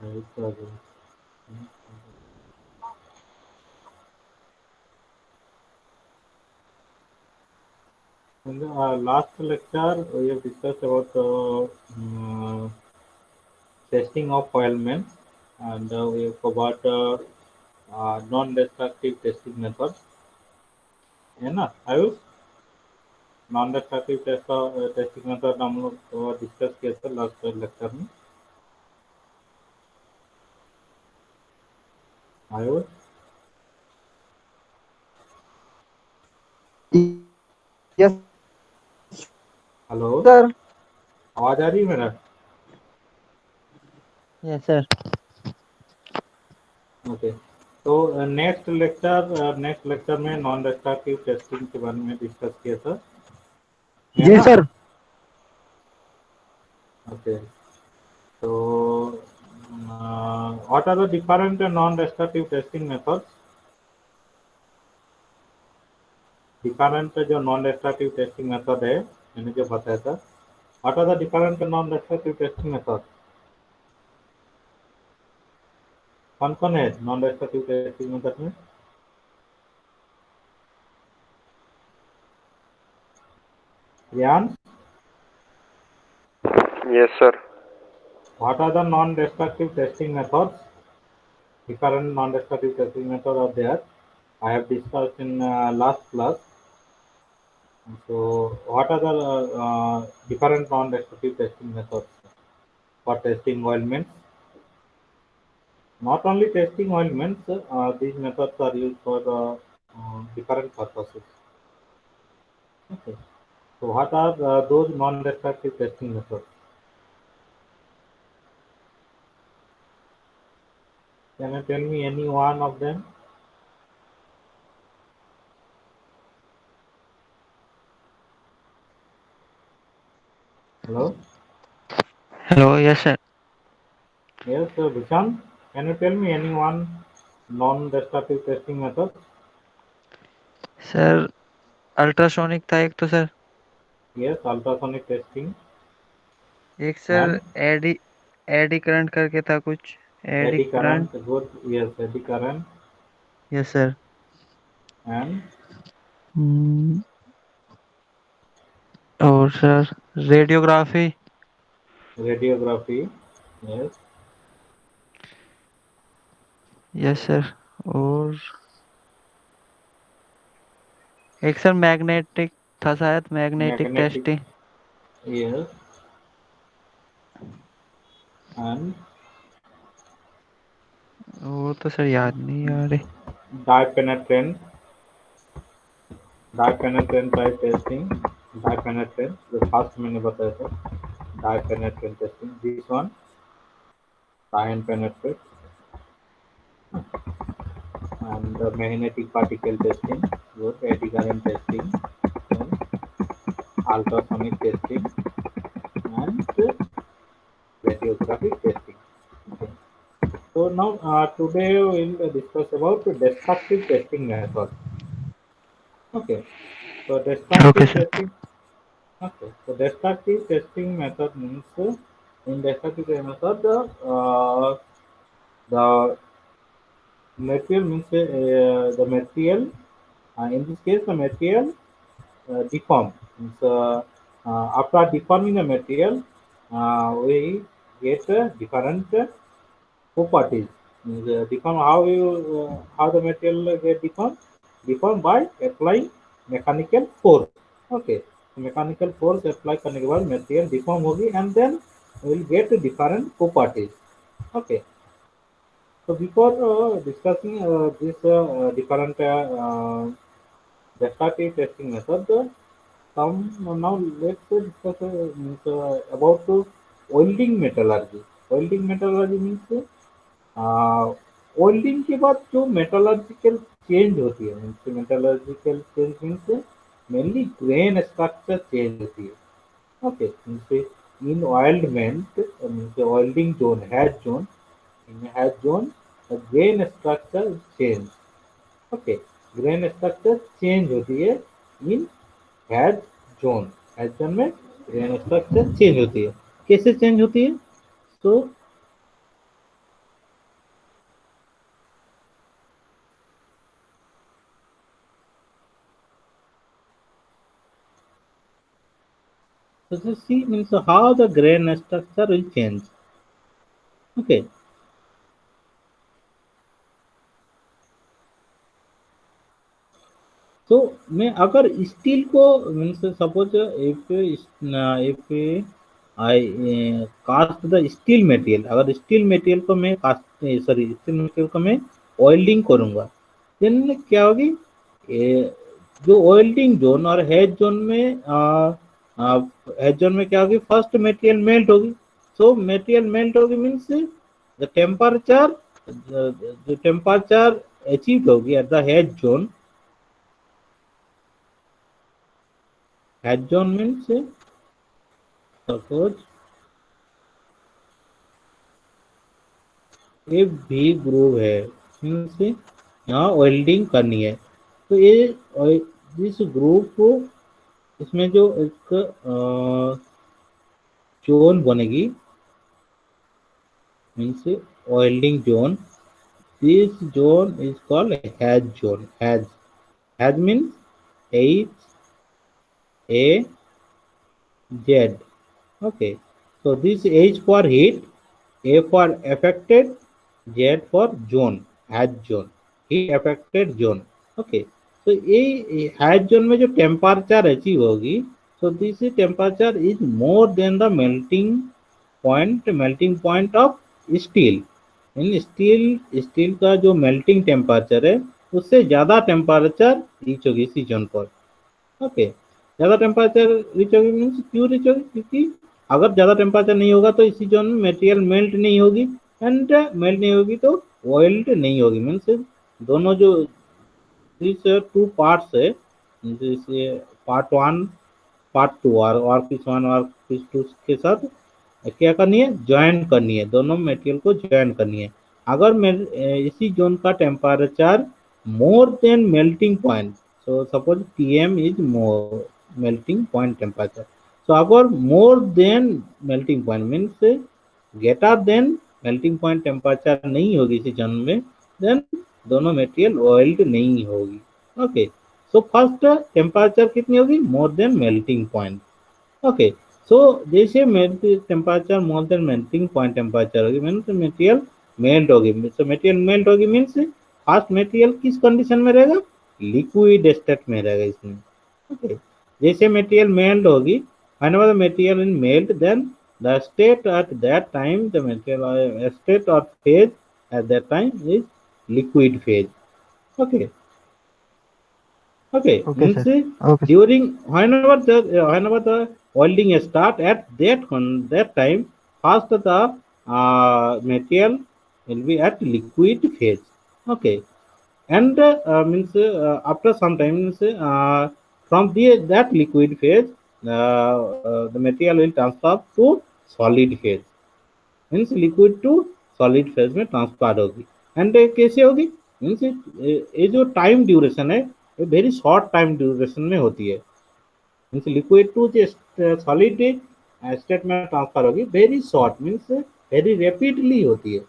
Right. In the last lecture, we have discussed about testing of oilments, and we have covered non-destructive testing method. है ना Ayush non destructive testing method हम लोग discuss किया था last lecture में Ayush Yes, hello sir. आवाज आ रही है मेरा Yes, sir. ओके तो नेक्स्ट लेक्चर में नॉन डिस्ट्रक्टिव टेस्टिंग के बारे में डिस्कस किया था है जी ना सर. ओके तो what are the different non destructive testing methods different जो नॉन डिस्ट्रक्टिव टेस्टिंग मेथड है मैंने जो बताया था what are the different non destructive testing method कौन-कौन है नॉन डिस्ट्रक्टिव टेस्टिंग मेथड में? Yan, Yes, sir. what are the non-destructive testing methods? Different non-destructive testing methods are there. I have discussed in last class. So, what are the different non-destructive testing methods for testing oilments? Not only testing oilments, these methods are used for different purposes. Okay. So, what are those non-destructive testing methods? Can you tell me any one of them? Hello? Hello. Yes, sir. Yes, Vishal, can you tell me any one non-destructive testing method? Sir ultrasonic था एक तो सर. Yes, ultrasonic testing एक sir and eddy eddy current करके था कुछ. Eddy eddy current. Current. Good, yes, eddy current yes sir. and और sir radiography. radiography. Yes, yes sir. और एक सर मैग्नेटिक था शायद. Magnetic magnetic. Testing. Yes, and वो तो सर याद नहीं आ रही. dipenetrant, dipenetrant type testing. Dipenetrant. The first मैंने बताया था. Dipenetrant testing. This one, ion penetrate and the magnetic particle testing. Good, eddy current testing. Then ultrasonic testing and radiographic testing. Okay. So now today we will discuss about the destructive testing method. Okay. So okay destructive sir. testing. Okay. So destructive testing method means in destructive testing method the material means the material in this case the material deform. Means, after deforming the material, we get different properties. Means, deform how the material get deformed? Deformed by applying mechanical force. Okay, mechanical force apply करने के बाद material deform होगी and then we will get different properties. Okay, so before discussing this different destructive testing method, some now let's discuss about welding metallurgy. Welding metallurgy means welding के बाद जो metallurgical change होती है means metallurgical change means mainly grain structure change होती है okay means in weldment means welding zone HAZ zone in HAZ zone grain structure change okay grain structure change होती है in HAZ zone HAZ zone में grain structure change होती है कैसे change होती है तो So this see means how the grain structure will change. Okay. तो मैं अगर स्टील को means suppose if I cast the steel material, अगर स्टील मटेरियल को मैं कास्ट सॉरी स्टील मटेरियल को मैं ऑयलिंग करूंगा, देन क्या होगी, जो ऑयलिंग जोन और हेड जोन में हेड जोन में क्या होगी, फर्स्ट मटेरियल मेल्ट होगी। सो मटेरियल मेल्ट होगी मीन्स द टेम्परेचर, जो टेम्परेचर अचीव होगी at the head zone, head zone means suppose एक भी ग्रूव है मीन्स यहाँ वेल्डिंग करनी है, तो ये इस ग्रूव को, इसमें जो एक जोन बनेगी means welding zone, this zone is called has zone. Has means H A Z. Okay, so this H for heat, A for affected, Z for zone, hatch zone, heat affected zone. Okay, so ये hatch zone में जो temperature achieve होगी, so this temperature is more than the melting point of steel. In steel का जो melting temperature है उससे ज्यादा temperature reach होगी इसी जोन पर। ओके, ज्यादा टेम्परेचर रीच होगी मीन्स क्यों रीच होगी, क्योंकि अगर ज्यादा टेम्परेचर नहीं होगा तो इसी जोन में मटेरियल मेल्ट नहीं होगी, एंड मेल्ट नहीं होगी तो ऑयल्ड नहीं होगी। मीन्स दोनों जो दिस टू पार्ट्स है, जैसे पार्ट वन पार्ट टू और पीस वन और पीस टू के साथ क्या करनी है, ज्वाइन करनी है, दोनों मटेरियल को ज्वाइन करनी है। अगर इसी जोन का temperature more than melting point, so suppose Tm is more melting point temperature, so अगर more than melting point means greater than melting point temperature नहीं होगी इसी जन में, then दोनों मटेरियल ऑयल्ड नहीं होगी। ओके, सो फर्स्ट टेम्परेचर कितनी होगी, more than melting point. Okay, so जैसे temperature more than melting point temperature होगी मीन्स मटेरियल मेल्ट होगी। सो मटेरियल मेल्ट होगी मीन्स फर्स्ट मटेरियल किस कंडीशन में रहेगा, लिक्विड स्टेट में रहेगा इसमें। ओके, जैसे मटेरियल मेल्ट होगी, whenever the material is melt, then the state at that time, the material state or phase at that time is liquid phase. Okay, okay, okay means sir. Okay sir. during whenever the welding start at that time, first the material will be at liquid phase. Okay, and means after some time means, from that liquid phase the material will transfer to solid phase, means liquid to solid phase में transfer होगी। And कैसे होगी, means ये जो time duration है ये very short time duration में होती है, means liquid to solid state में ट्रांसफर होगी, very short means very rapidly होती है।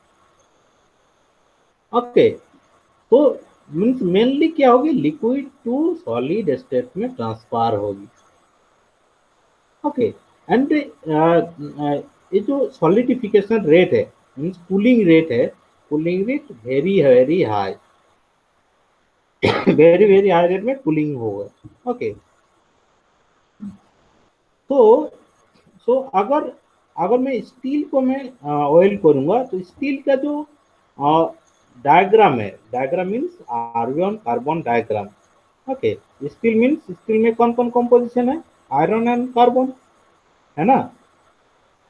ओके, तो मीन्स मेनली क्या होगी, लिक्विड टू सॉलिड स्टेट में ट्रांसफर होगी। ओके, एंड ये जो सॉलिडिफिकेशन रेट है मीन्स कूलिंग रेट है, cooling rate very very high, very very high rate में कूलिंग होगा। ओके, तो सो अगर अगर मैं स्टील को मैं ऑयल करूंगा तो स्टील का जो डायग्राम है, diagram means argon carbon diagram. Okay, steel means steel में कौन कौन कंपोजिशन है, आयरन एंड कार्बन है ना।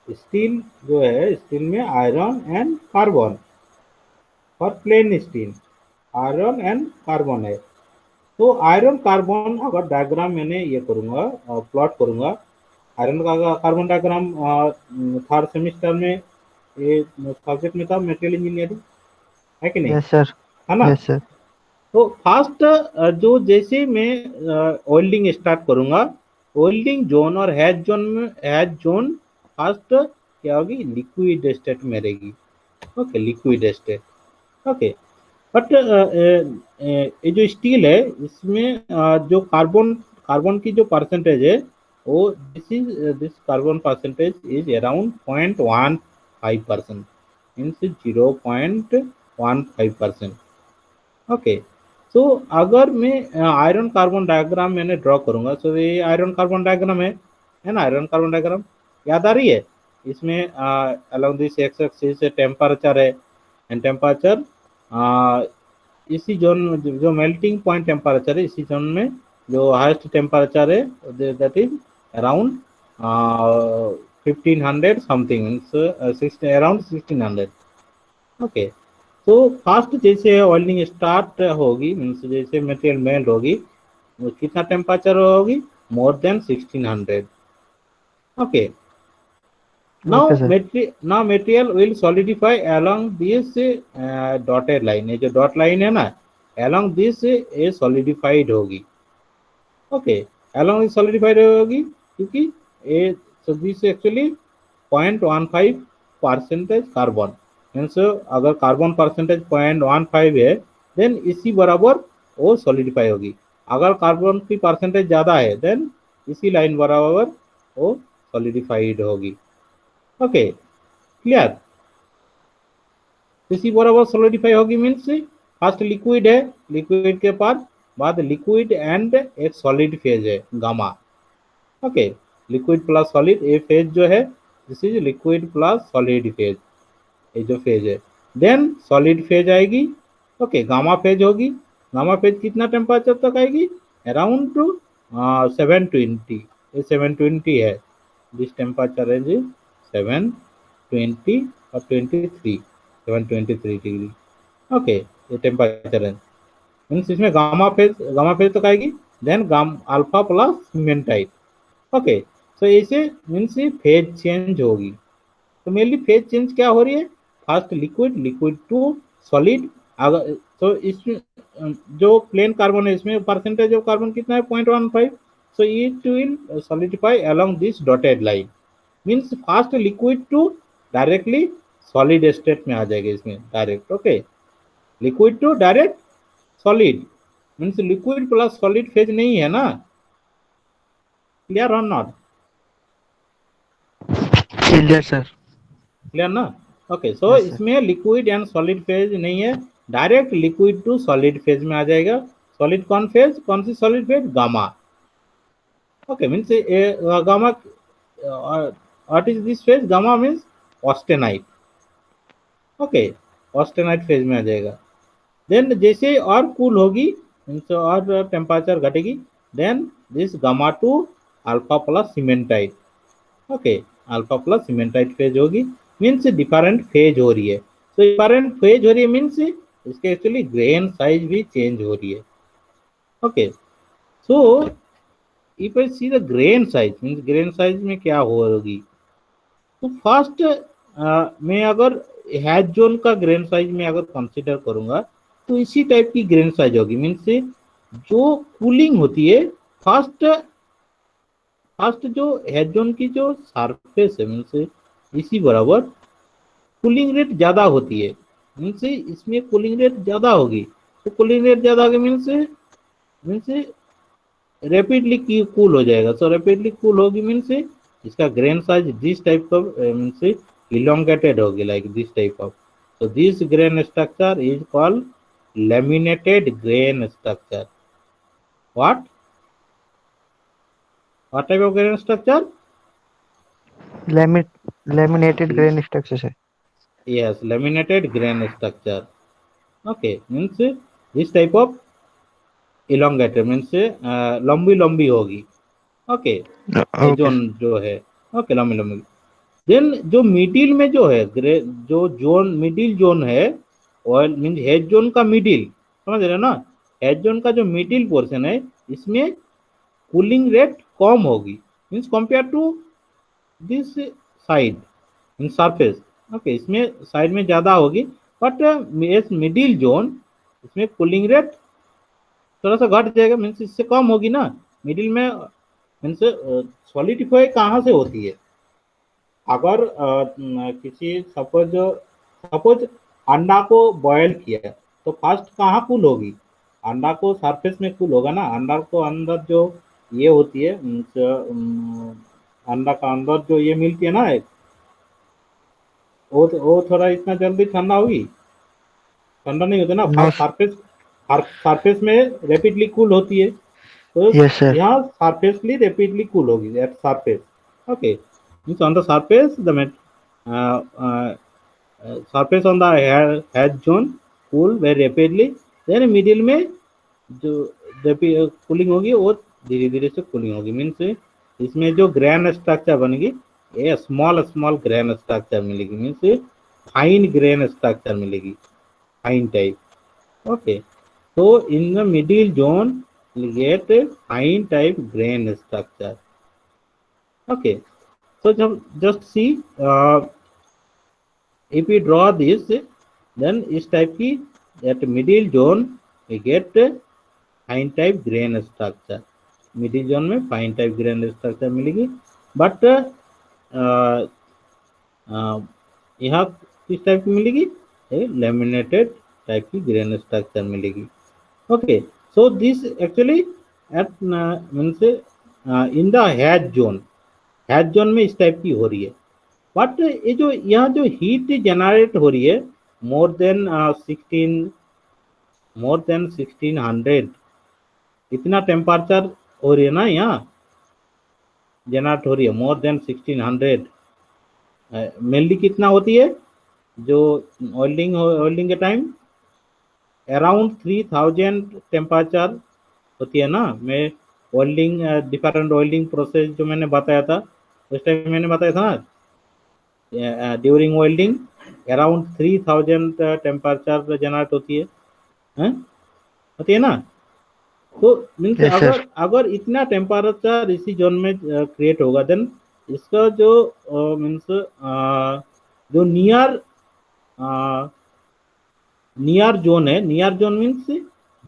स्टील जो है, स्टील में आयरन एंड कार्बन, और plain steel iron and carbon है। तो आयरन कार्बन अगर डायग्राम मैंने ये करूंगा, प्लॉट करूंगा, आयरन का कार्बन डायग्राम थर्ड सेमिस्टर में ये सब्जेक्ट में था, मटेरियल इंजीनियरिंग है कि नहीं, यस सर। है ना। Yes sir. तो फर्स्ट जो जैसे मैं वेल्डिंग स्टार्ट करूंगा, वेल्डिंग जोन और हैच जोन में, हैच जोन फर्स्ट क्या होगी, लिक्विड स्टेट में रहेगी। Okay, liquid state. Okay, but ये जो स्टील है इसमें जो कार्बन कार्बन की जो परसेंटेज है वो this carbon percentage is around 0.15%, means 0.15%। Okay, so अगर मैं आयरन कार्बन डायग्राम मैंने ड्रॉ करूंगा, तो ये आयरन कार्बन डायग्राम है ना, आयरन कार्बन डायग्राम याद आ रही है। इसमें along this x axis temperature है, एंड टेम्परेचर इसी जोन में जो मेल्टिंग पॉइंट टेम्परेचर है, इसी जोन में जो हाईएस्ट टेम्परेचर है that is around 1500 something, means around 1600। Okay, तो फास्ट जैसे ऑयलिंग स्टार्ट होगी, मीन्स जैसे मटेरियल मेल्ट होगी, वो कितना टेम्परेचर होगी, more then 1600। Okay, okay now sir. material will solidify along this dotted line, ये जो डॉट लाइन है ना, along this ये solidified होगी। ओके, along this solidified होगी, क्योंकि ये so this actually 0.15 percentage carbon, means अगर कार्बन परसेंटेज 0.15 है, देन इसी बराबर वो सॉलिडिफाई होगी। अगर कार्बन की परसेंटेज ज्यादा है, देन इसी लाइन बराबर वो सॉलिडिफाइड होगी। Okay, clear. इसी बराबर सॉलिडिफाई होगी मीन्स फर्स्ट लिक्विड है, लिक्विड के बाद लिक्विड एंड एक सॉलिड फेज है gamma. Okay, liquid plus solid ये फेज जो है, this is liquid plus solid phase, ये जो फेज है। देन सॉलिड फेज आएगी। ओके, गामा फेज होगी। गामा फेज कितना टेम्परेचर तक आएगी, अराउंड 720, ये 720 है, दिस टेम्परेचर है जी 720 और 23, 723 डिग्री। ओके, ये टेम्परेचर है, मीन्स इसमें गामा फेज तक आएगी। देन गाम अल्फा प्लस सीमेंटाइट। ओके, सो ऐसे मीन्स फेज चेंज होगी। तो मेनली फेज चेंज क्या हो रही है, first liquid, liquid to solid. अगर तो इसमें जो प्लेन कार्बन है, इसमें परसेंटेज ऑफ कार्बन कितना है, 0.15। So it will solidify along this dotted line, means fast liquid to directly solid state में आ जाएगा इसमें direct. Okay, liquid to direct solid, means liquid plus solid phase नहीं है ना, क्लियर और नॉट क्लियर सर। क्लियर ना। Okay, so yes sir. इसमें लिक्विड एंड सॉलिड फेज नहीं है, direct liquid to solid phase में आ जाएगा। सॉलिड कौन फेज, कौन सी solid phase, gamma. Okay, means gamma, what is this phase, gamma means austenite. Okay, austenite phase में आ जाएगा। देन जैसे और कूल होगी, मीन्स और टेम्परेचर घटेगी, then this gamma to alpha plus cementite. Okay, alpha plus cementite phase होगी, means different phase हो रही है। तो डिफरेंट फेज हो रही है मीन्स इसके एक्चुअली ग्रेन साइज भी चेंज हो रही है। Okay, so if I see the grain size, means grain size में क्या होगी, तो फर्स्ट मैं अगर हैज जोन का ग्रेन साइज में अगर कंसिडर करूंगा, तो इसी टाइप की ग्रेन साइज होगी, मीन्स जो कूलिंग होती है, फर्स्ट फर्स्ट जो हेड जोन की जो सरफेस है, मीन्स इसी बराबर कूलिंग रेट ज्यादा होती है, मीन्स इसमें कूलिंग रेट ज्यादा होगी। तो कूलिंग रेट ज्यादा होगी मीन्स मीन्स रैपिडली कूल हो जाएगा। सो रैपिडली कूल होगी मीन्स इसका ग्रेन साइज दिस टाइप का, मीन्स इलोंगेटेड होगी, like this type of. so this grain structure is called laminated grain structure. What type of grain structure? लेमिट laminated grain structure है। Yes, laminated grain structure. Okay, means this type of elongated, means लंबी लंबी होगी। Okay, okay zone जो है, okay लंबी लंबी। Then जो मिडिल में जो है जो जोन, मिडिल जोन है, ऑयल मीन हेड जोन का मिडिल, समझ रहे हो ना, हेड जोन का जो मिडिल पोर्शन है, इसमें कूलिंग रेट कम होगी, means compare to this side in surface. Okay, इसमें साइड में ज्यादा होगी, बट मिडिल जोन, इसमें कूलिंग रेट थोड़ा सा घट जाएगा, मीन्स इससे कम होगी ना मिडिल में। मीन्स सॉलिडिफाई कहाँ से होती है, अगर किसी सपोज सपोज अंडा को बॉयल किया, तो फर्स्ट कहाँ कूल होगी, अंडा को सरफेस में कूल होगा ना, अंडा को अंदर जो ये होती है अंडा का अंदर जो ये मिलती है ना, वो थोड़ा इतना जल्दी ठंडा होगी, ठंडा नहीं होता ना, नो। सरफेस, सरफेस में रैपिडली कूल होती है, तो यस सर। यहाँ सरफेसली रैपिडली कूल होगी at surface. Okay, means on the surface the surface on the hedge zone cool very rapidly, then middle में जो कूलिंग होगी वो धीरे धीरे से कूलिंग होगी, मीन्स इसमें जो ग्रैन स्ट्रक्चर बनेगी, ये स्मॉल स्मॉल ग्रैन स्ट्रक्चर मिलेगी, मीन्स फाइन ग्रैन स्ट्रक्चर मिलेगी, fine type. Okay, so in the middle zone you get a fine type grain structure। Okay, so just see, if we draw this, then इस type की at middle zone we get fine type grain structure, middle zone में fine type grain structure मिलेगी, but यहाँ किस type की मिलेगी, laminated type की grain structure मिलेगी। Okay, so this actually eight means in the HAZ zone में इस टाइप की हो रही है, बट ये जो यहाँ जो हीट जनरेट हो रही है, मोर देन 1600 इतना टेम्परेचर हो रही है ना, यहाँ जनरेट हो रही है मोर देन 1600, मेनली कितना होती है, जो वेल्डिंग के टाइम अराउंड 3000 टेम्परेचर होती है ना। मैं वेल्डिंग डिफरेंट वेल्डिंग प्रोसेस जो मैंने बताया था उस टाइम मैंने बताया था ना, during welding around 3000 temperature generate होती है, हैं? होती है ना। तो मीन्स यस अगर सर। अगर इतना टेम्परेचर इसी जोन में क्रिएट होगा, देन इसका जो मीन्स जो नियर जोन है, near zone means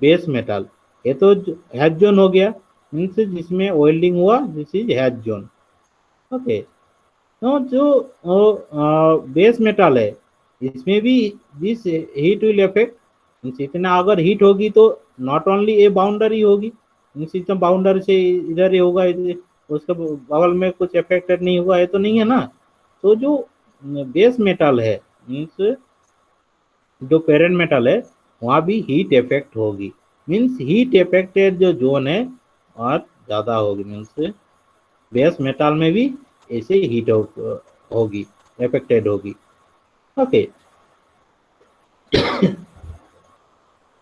base metal, ये तो हैज जोन हो गया, मीन्स जिसमें वेल्डिंग हुआ this is has zone. Okay, तो जो बेस मेटल है इसमें भी this heat will effect, means इतना अगर हीट होगी तो नॉट ओनली ए बाउंड्री होगी, मीन्स इतना बाउंड्री से इधर ही होगा, उसके बगल में कुछ इफेक्टेड नहीं हुआ है तो नहीं है ना। तो जो बेस मेटल है मीन्स जो पेरेंट मेटल है वहाँ भी हीट इफेक्ट होगी, मीन्स हीट इफेक्टेड जो जोन है और ज़्यादा होगी, मीन्स बेस मेटल में भी ऐसे हीट होगी, इफेक्टेड होगी। ओके,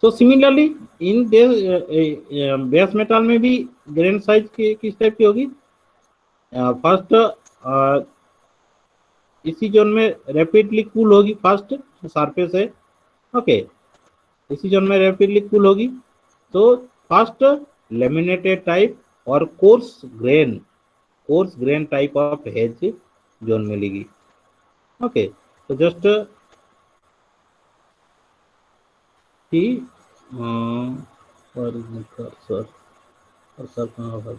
तो सिमिलरली इन बेस मेटल में भी ग्रेन साइज की किस टाइप की होगी, फर्स्ट इसी जोन में रैपिडली कूल होगी, फर्स्ट सरफेस है। ओके, इसी जोन में रैपिडली कूल होगी, तो फर्स्ट लेमिनेटेड टाइप और coarse grain type of hedge zone मिलेगी। ओके, तो जस्ट सी और कर्सर, कर्सर कहाँ होगा,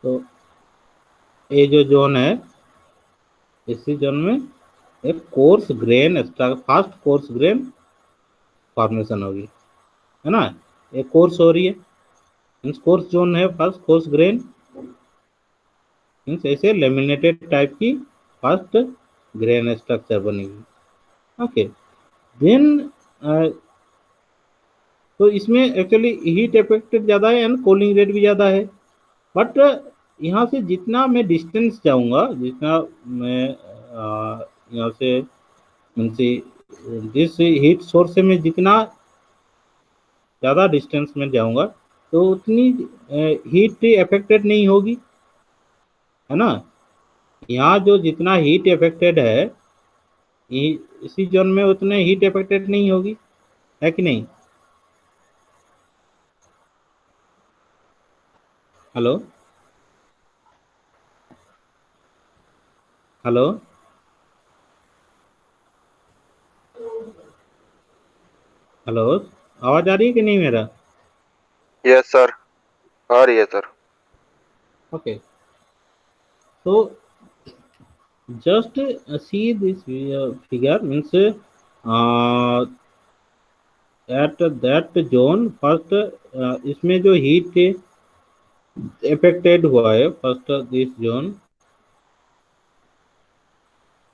तो ये जो जोन है इसी जोन में एक coarse grain fast coarse grain formation होगी, है ना। एक कोर्स हो रही है मीन्स कोर्स जोन है, फर्स्ट कोर्स ग्रेन मीन्स ऐसे लेमिनेटेड टाइप की फर्स्ट ग्रेन स्ट्रक्चर बनेगी। ओके, देन तो इसमें एक्चुअली हीट इफेक्टेड ज़्यादा है एंड कूलिंग रेट भी ज़्यादा है, बट यहाँ से जितना मैं डिस्टेंस जाऊँगा, जितना मैं यहाँ से मीन्स जिस हीट सोर्स से मैं जितना ज़्यादा डिस्टेंस में जाऊँगा तो उतनी हीट इफेक्टेड नहीं होगी, है ना। यहाँ जो जितना हीट इफेक्टेड है इसी जोन में उतने हीट इफेक्टेड नहीं होगी, है कि नहीं। हेलो, हेलो, हेलो, आवाज़ आ रही है कि नहीं मेरा। यस सर, आ रही है सर। ओके, तो just see this figure means at that zone first इसमें जो heat affected हुआ है first this zone,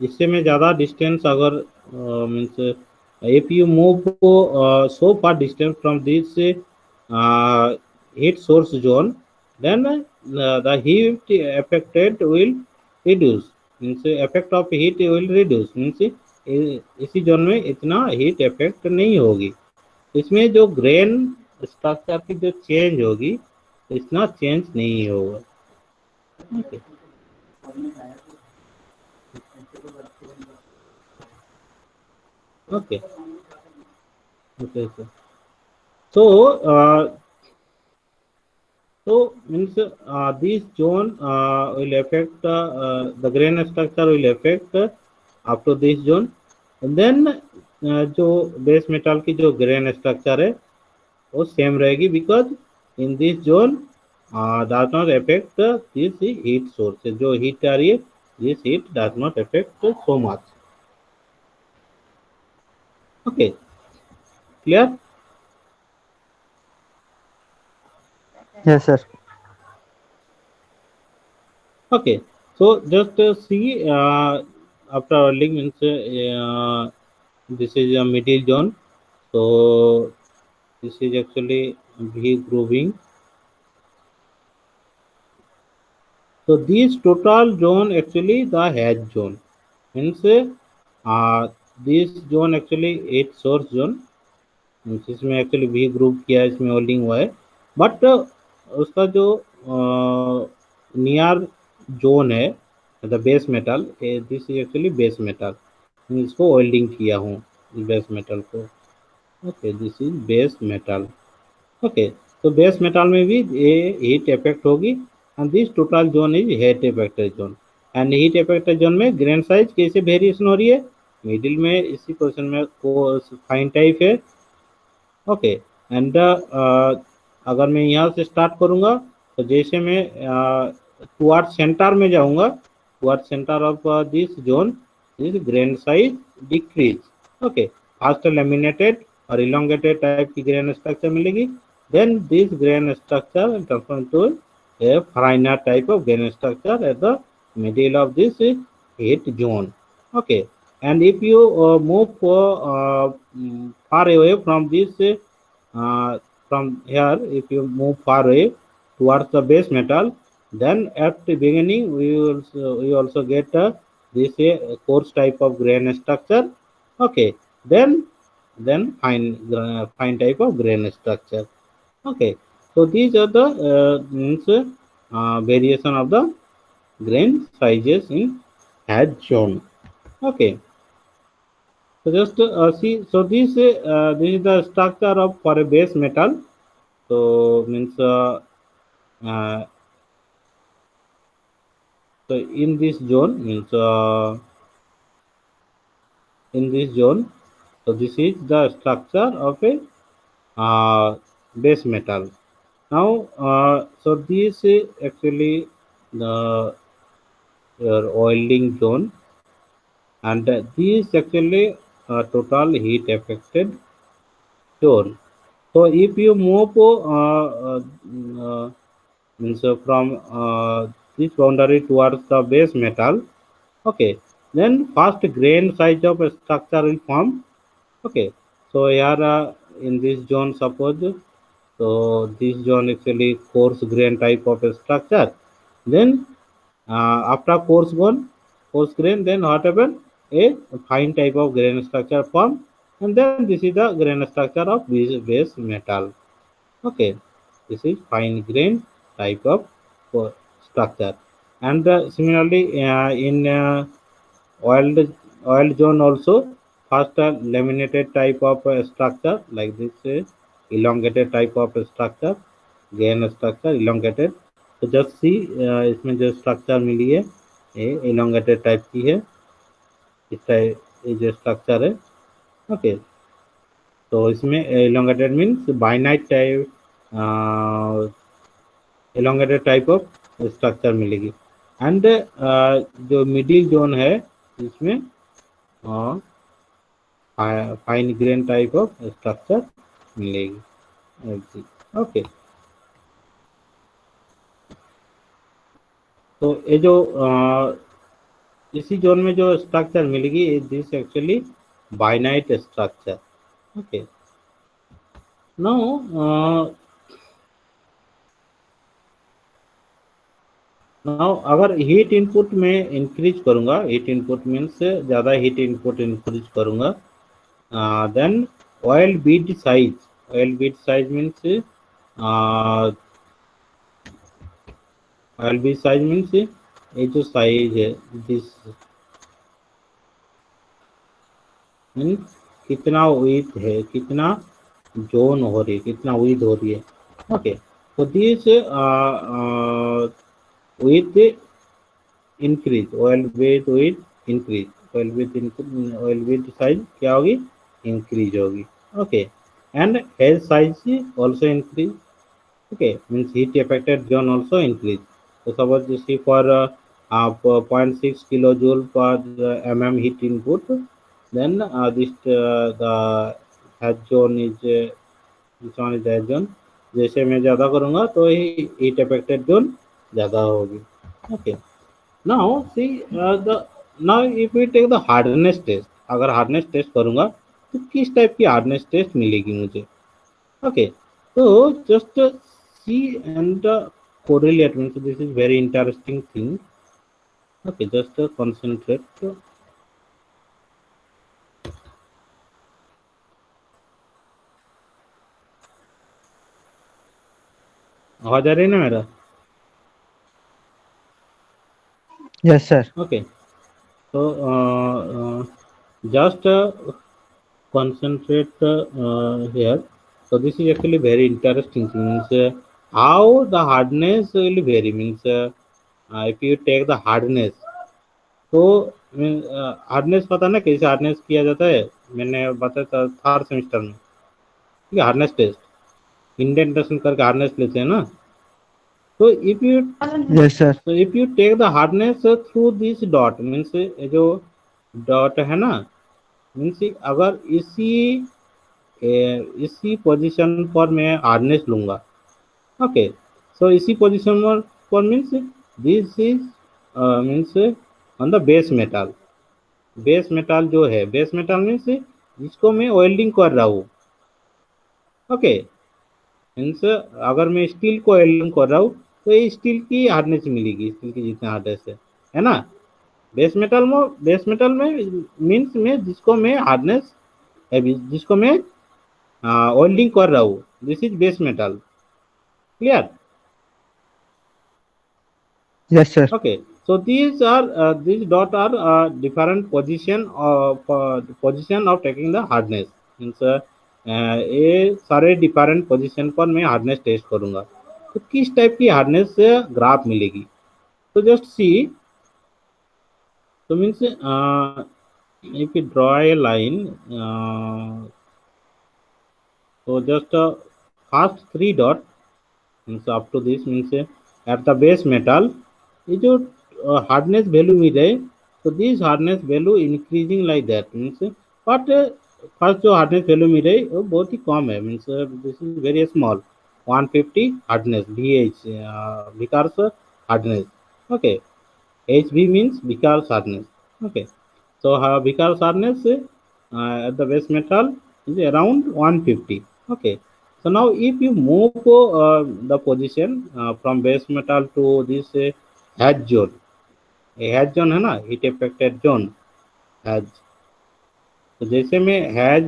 इससे में ज़्यादा distance अगर means if you move so far distance from this heat source zone, then the heat affected will reduce, means effect of heat will reduce, means इसी zone में इतना heat effect नहीं होगी, इसमें जो ग्रेन स्ट्रक्चर की जो चेंज होगी इतना चेंज नहीं होगा। Okay okay okay so so means this zone will affect the grain structure will affect up to this zone, and then जो बेस मेटल की जो ग्रेन स्ट्रक्चर है वो सेम रहेगी, because in this zone does not affect this heat source, जो heat आ रही है this heat does not affect so much. Okay, clear? Yes, sir. Okay, so just see after welding means this is a middle zone, so this is actually V grooving. So this total zone actually the hedge zone, means this zone actually एक source zone, means इसमें actually V groove किया है, इसमें welding हुआ है, but उसका जो near zone है the base metal, this is actually base metal, इसको वेल्डिंग किया हूँ बेस मेटल को। Okay this is base metal. Okay तो बेस मेटल में भी ये हीट इफेक्ट होगी, and this total zone is heat affected zone, and heat affected zone में ग्रेन साइज कैसे वेरिएशन हो रही है, मिडिल में इसी पोर्शन में फाइन टाइप है। ओके एंड अगर मैं यहाँ से स्टार्ट करूँगा तो जैसे मैं टुवर्ड सेंटर में जाऊँगा, toward centre of this zone this grain size decrease. Okay fast laminated और इलोंगेटेड टाइप की ग्रेन स्ट्रक्चर मिलेगी, then this grain structure transform to a finer type of grain structure at the middle of this heat zone. Okay, and if you move far away from this from here, if you move far away towards the base metal, then at the beginning we also get this coarse type of grain structure. Okay, then fine type of grain structure. Okay, so these are the means variation of the grain sizes in hedge zone. Okay, so just see, so this is the structure of for a base metal. So means uh, so in this zone means in this zone, so this is the structure of a base metal. Now, so this is actually the your oiling zone, and this actually total heat affected zone. So if you move means from this boundary towards the base metal, okay, then first grain size of a structure will form. Okay, so here in this zone, suppose so this zone actually coarse grain type of a structure. Then after coarse grain, then what happen? A fine type of grain structure form, and then this is the grain structure of base metal. Okay, this is fine grain type of structure, and similarly in oiled zone also first laminated type of structure like this elongated type of structure, grain structure elongated। तो just see इसमें जो structure मिली है ये elongated type की है, इस type ये जो स्ट्रक्चर है। ओके तो इसमें elongated means bainite type elongated type of structure मिलेगी, एंड जो मिडिल जोन है इसमें fine grain type of structure मिलेगी एफ जी। ओके, तो ये जो इसी जोन में जो स्ट्रक्चर मिलेगी, this actually bainite structure. Okay, now now अगर हीट इनपुट में इंक्रीज करूंगा, हीट इनपुट मीन्स ज़्यादा हीट इनपुट इंक्रीज करूंगा, then weld bead size, weld bead size means weld bead size means ये जो साइज है, दिस मीन्स कितना width है, कितना जोन हो रही है, कितना विड्थ हो रही है। ओके, तो this with increase, increase, oil with size क्या होगी, इंक्रीज होगी। Okay, and head size also increase. Okay, means heat affected zone also increase. So suppose you see for 0.6 kilojoule per mm heat input, then this the head zone is this one is the head zone. जैसे मैं ज़्यादा करूँगा तो heat affected zone ज़्यादा होगी। Okay, now see the now if we take the hardness test, अगर hardness test करूँगा तो किस टाइप की हार्डनेस टेस्ट मिलेगी मुझे। Okay, so just see and correlate means this is very interesting thing. Okay, just concentrate. आवाज आ रही है ना मेरा? Yes sir. Okay, so just concentrate here. So this is actually very interesting thing. Means how the hardness will vary. Means if you take the hardness, तो hardness पता ना कैसे hardness किया जाता है, मैंने बताया था थर्ड सेमेस्टर में। ठीक है, हार्डनेस टेस्ट इंडेंटेशन करके हार्डनेस लेते हैं ना। तो yes sir. If you take the hardness through this dot means जो डॉट है ना, मीन्स अगर इसी पोजीशन पर मैं हार्डनेस लूंगा। ओके, सो इसी पोजीशन पर means this is means on the base metal. Base metal जो है, बेस मेटल मीन्स जिसको मैं वेल्डिंग कर रहा हूँ। ओके, मीन्स अगर मैं स्टील को वेल्डिंग कर रहा हूँ तो ये स्टील की हार्डनेस मिलेगी, स्टील की जितना हार्डनेस है ना। बेस मेटल में मीन्स में जिसको मैं हार्डनेस जिसको मैं वेल्डिंग कर रहा हूँ, this is base metal. Clear? Yes sir. Okay, so these dot are different position of taking the hardness means ये सारे डिफरेंट पोजीशन पर मैं हार्डनेस टेस्ट करूंगा तो किस टाइप की हार्डनेस ग्राफ मिलेगी। तो जस्ट सी, तो means if you draw a line, so just first three dot means up to this means at the base metal ये जो हार्डनेस वैल्यू मिल रहे, तो this hardness value increasing like that means, but first जो hardness value मिल रही वो बहुत ही कम है, means this is very small 150 hardness B H Vickers hardness. Okay, H B means Vickers hardness. Okay, so because hardness at the base metal is around 150. Okay, so now if you move the position from base metal to this hedge zone, ये HAZ zone है ना, heat affected zone HAZ. तो जैसे मैं HAZ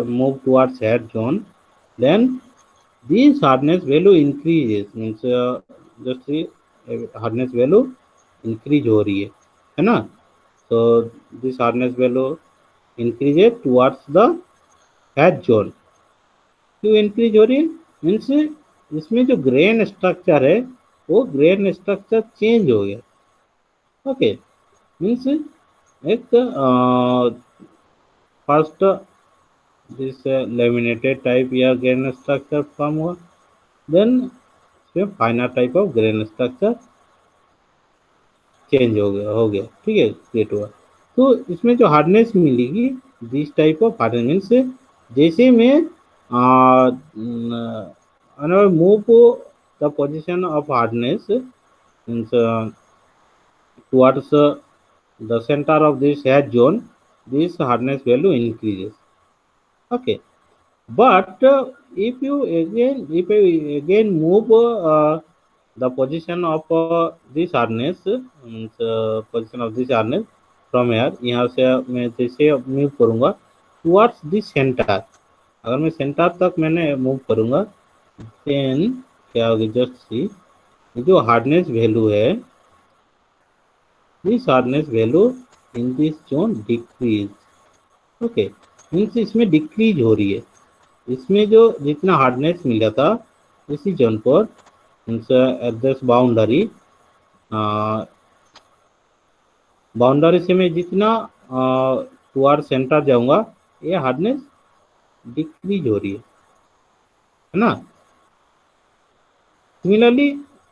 move towards HAZ zone, then this hardness value increases means just hardness value increase हो रही है ना। तो this hardness value increases towards the HAZ zone. क्यों इंक्रीज हो रही है मीन्स इसमें जो ग्रेन स्ट्रक्चर है वो ग्रेन स्ट्रक्चर चेंज हो गया। ओके, मीन्स एक फर्स्ट दिस लेमिनेटेड टाइप या ग्रेन स्ट्रक्चर फॉर्म हुआ, देन इसमें फाइनर type of grain structure change हो गया ठीक है, क्रिएट हुआ। तो इसमें जो हार्डनेस मिलेगी, this type of hardness means जैसे मैं and I move the position of hardness means towards the center of this hedge zone, this hardness value increases. Okay, but if I again move the position of this harness, position of this harness from here, यहाँ से मैं जैसे move करूँगा towards the center, अगर मैं centre तक मैंने move करूँगा, then क्या होगी, जस्ट सी, जो हार्डनेस वैल्यू है, this hardness value in this zone decrease. Okay, means इसमें डिक्रीज हो रही है, इसमें जो जितना हार्डनेस मिला था इसी जोन पर means at this boundary, boundary से मैं जितना टुवर्ड सेंटर जाऊंगा ये हार्डनेस डिक्रीज हो रही है ना। सिमिलरली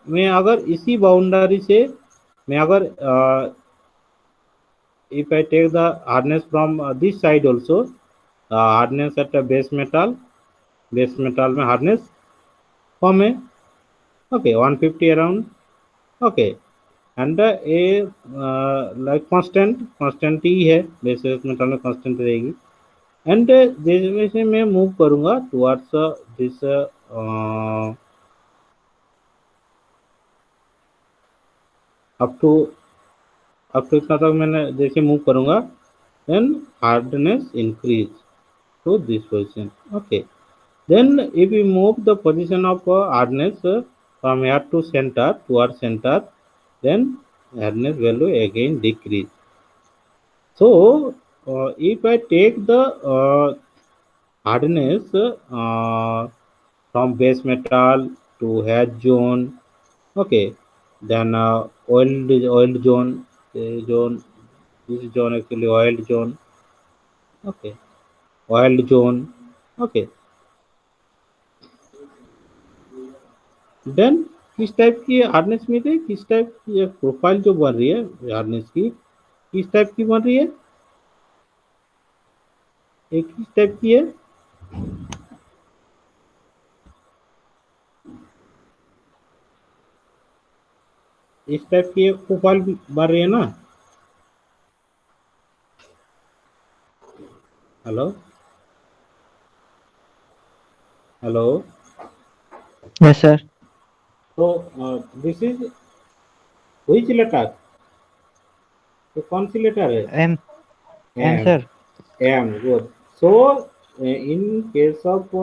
मैं अगर इसी बाउंड्री से मैं अगर if I take the hardness from this side also, hardness at a base metal में hardness कम है, okay, 150 around, okay, and a like constant ही है, base metal में constant रहेगी, and जैसे मैं मूव करूँगा towards this up to इतना तक मैंने जैसे मूव करूँगा then hardness increase to this position. Okay, then if we move the position of hardness from here to center towards center, then hardness value again decrease. So if I take the hardness from base metal to head zone, okay, then oiled zone, zone, this zone actually oiled zone, okay, oiled zone, okay, then किस type की hardness में थे, किस type की profile जो बन रही है हार्डनेस की, किस टाइप की बन रही है, एक किस टाइप की है, इस टाइप की प्रोफाइल बन रही है ना। Hello hello, Yes, sir. तो दिस इज व्हिच लेटर, तो कौन सी लेटर है, M. M, M, sir. M, good. So in case of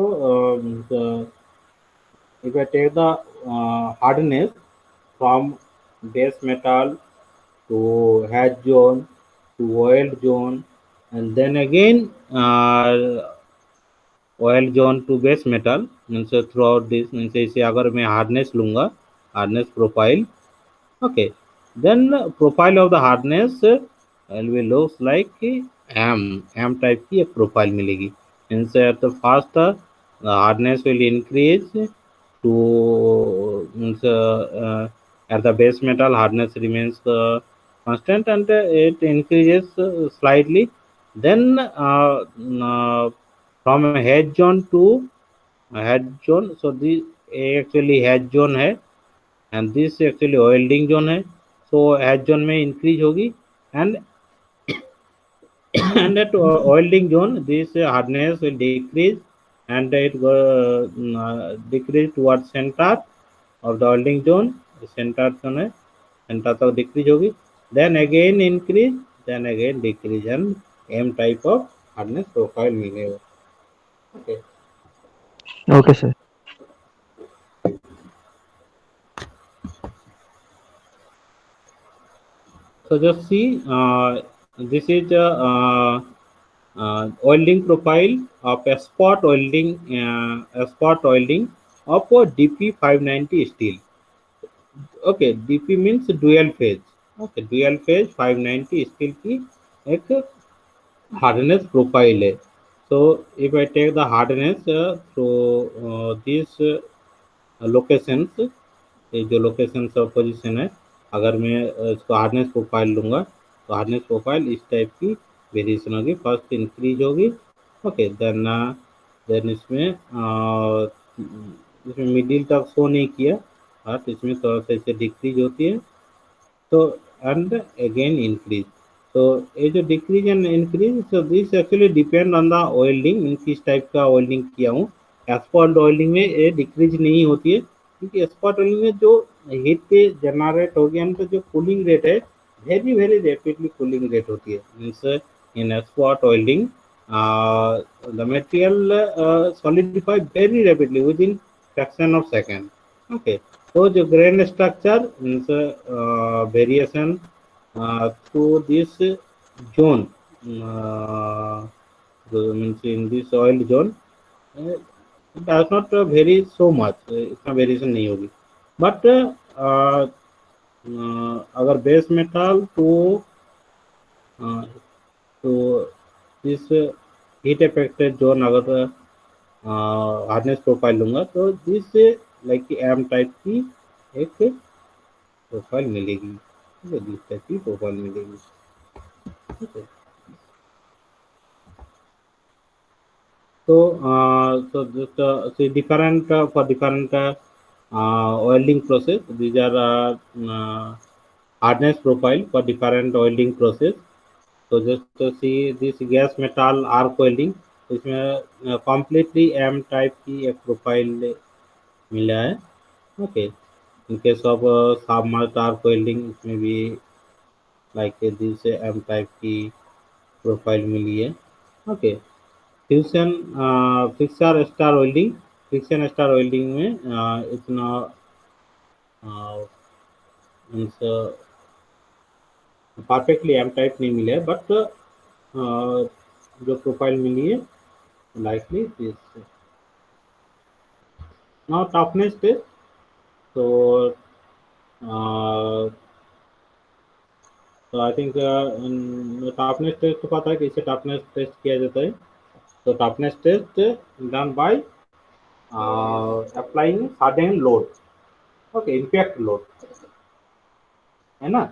if I take the hardness from base metal to hatch zone to oiled zone, and then again oiled zone to base metal, means throughout this means ऐसे अगर मैं hardness लूँगा, hardness profile, okay, then profile of the hardness will be looks like M type की एक profile मिलेगी, means at the first the hardness will increase to means at the base metal hardness remains constant, and it increases slightly, then from head zone to head zone, so this actually head zone है and this actually welding zone है, so head zone में increase होगी, and and at welding zone this hardness will decrease, and it go decrease towards center of the welding zone, center zone है, center तक decrease होगी, then again increase, then again decrease, and M type of hardness profile मिलेगा। Okay, Okay, sir. so just see this is welding profile of a spot welding of a DP 590 steel. Okay, DP means dual phase. Okay, dual phase 590 steel की एक hardness profile है। So if I take the hardness through these locations, ये जो locations of position है, अगर मैं इसको hardness profile लूँगा तो हार्डनेस प्रोफाइल इस टाइप की वेरिएशन होगी, फर्स्ट इंक्रीज होगी, ओके, देन देन इसमें मिडिल तक शो नहीं किया, बट इसमें थोड़ा सा इसे डिक्रीज होती है, so and again increase. So ये जो decrease and increase, so this actually depend on the welding, इन किस टाइप का welding किया हूँ। asphalt welding में ये decrease नहीं होती है, क्योंकि asphalt welding में जो heat generate हो गया, तो जो cooling rate है very very rapidly cooling rate होती है। means in asphalt welding the material solidify very rapidly within fraction of second। okay, so the grain structure means variation through this zone, uh, means in this oil zone, uh, it does not vary so much, इतना variation नहीं होगी। But अगर base metal तो इस heat affected zone अगर hardness profile लूंगा, तो this like M type की एक प्रोफाइल मिलेगी, ठीक है, जिस टाइप की प्रोफाइल मिलेगी, ठीक है। So just see different for different welding process. These are hardness profile for different welding process. तो just see this gas metal arc welding, इसमें completely M टाइप की एक प्रोफाइल मिला है। Okay, in case of submerged arc welding, इसमें भी like this M type की profile मिली है। Okay, fusion fixer star welding, fiction star welding में इतना मीन्स परफेक्टली एम टाइप नहीं मिला है, बट जो प्रोफाइल मिली है likely this. Now toughness test, तो तो आई थिंक टफनेस टेस्ट तो पता है कि इसे टफनेस टेस्ट किया जाता है। तो toughness test done by applying sudden load, okay, impact load, है ना।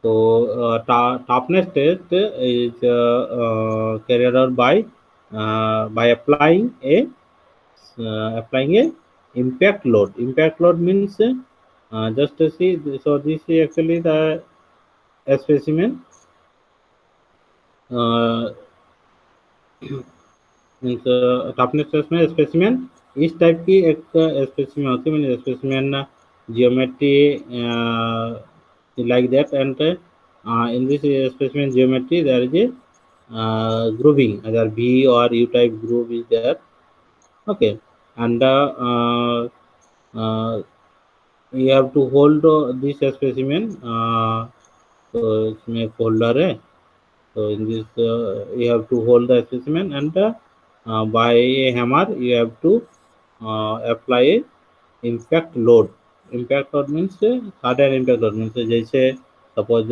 तो toughness test is carried out by applying a impact load. Impact load means just to see, so this is actually the specimen, means toughness test में specimen इस type की एक specimen होती है, mean specimen geometry like that, and in this specimen geometry there is a grooving, either V or U type groove is there, okay, and you have to hold this specimen, तो इसमें एक holder है, so in this you have to hold the specimen, and by a hammer you have to apply a impact load. impact load means sudden impact load means जैसे suppose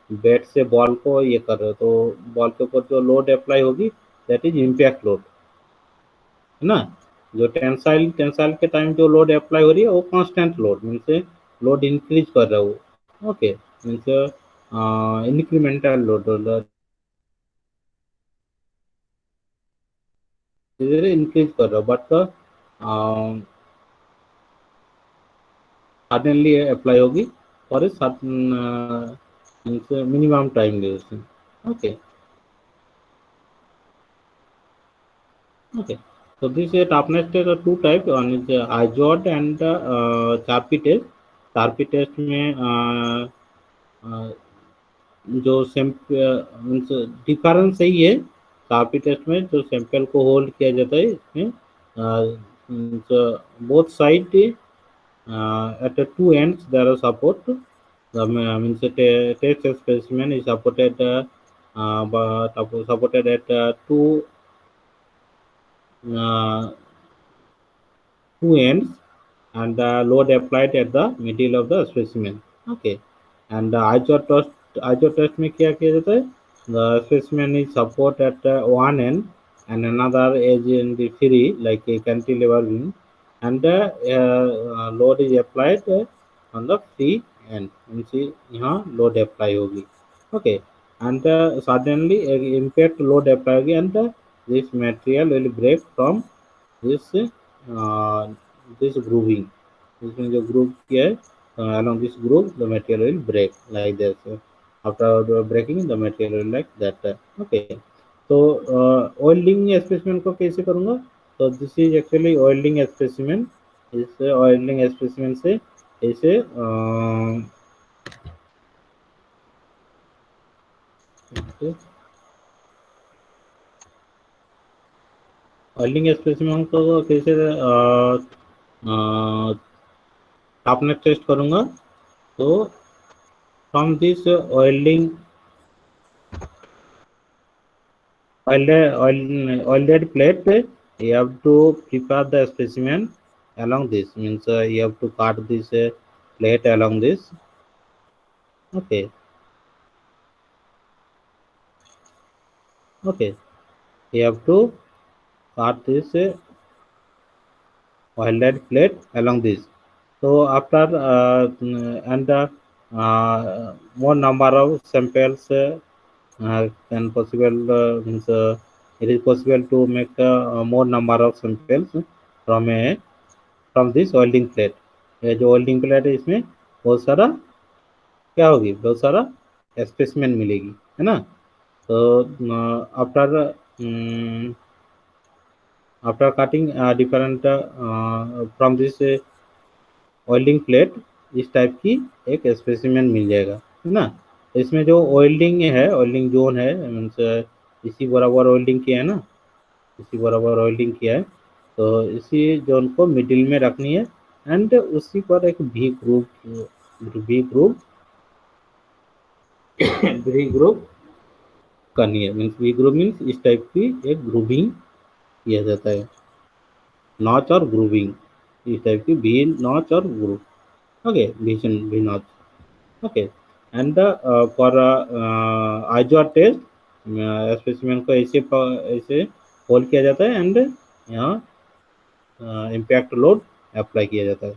bat से ball को ये कर रहे हो, तो ball के ऊपर जो लोड अप्लाई होगी दैट इज इम्पैक्ट लोड, है ना। जो टेंसाइल टेंसाइल के टाइम जो लोड अप्लाई हो रही है वो constant load means load increase कर रहा हो, ओके, मीन्स इंक्रीमेंटल लोड धीरे धीरे इंक्रीज कर रहा हो, बट सडनली अप्लाई होगी for a certain minimum time duration, okay. Okay, so this is toughness test are two types. One is IJOT and Charpy test. Charpy test में जो means difference सही है, चारपी टेस्ट में जो सैंपल को hold किया जाता है, इसमें both side at the two ends there are support, means test specimen is supported supported at uh, two ends, and the load applied at the middle of the specimen, okay, and the iso test में क्या किया जाता है, the specimen is support at one end and another edge in the free like a cantilever wing, and the load is applied on the free end, means यहाँ load apply होगी, okay। and suddenly impact load apply and this material will break from this this grooving. This means the groove here along this groove the material will break like this. After breaking the material will like that. Okay. So oiling specimen को कैसे करूँगा? So this is actually oiling specimen. इस oiling specimen से ऐसे oiling specimen को कैसे toughness test करूँगा? तो from this oiled plate, you have to prepare the specimen along this. Means you have to cut this plate along this. Okay, okay. You have to cut this oiled plate along this. So after and more number of samples can possible means it is possible to make more number of samples from a from this welding plate. ये जो welding plate है इसमें बहुत सारा क्या होगी बहुत सारा स्पेसिमेन मिलेगी है ना तो after after cutting different from this welding plate इस टाइप की एक स्पेसिमेन मिल जाएगा है ना इसमें जो वेल्डिंग है वेल्डिंग जोन है मीन्स इसी बराबर वेल्डिंग किया है ना इसी बराबर वेल्डिंग किया है तो इसी जोन को मिडिल में रखनी है एंड उसी पर एक भी ग्रुप भी ग्रुप करनी है मीन्स भी ग्रुप मीन्स इस टाइप की एक ग्रुविंग किया जाता है नॉच और ग्रुविंग इस टाइप की भी नॉच और ग्रुप ओके भी notch okay and for Izod test specimen को ऐसे होल्ड किया जाता है एंड यहाँ इम्पैक्ट लोड अप्लाई किया जाता है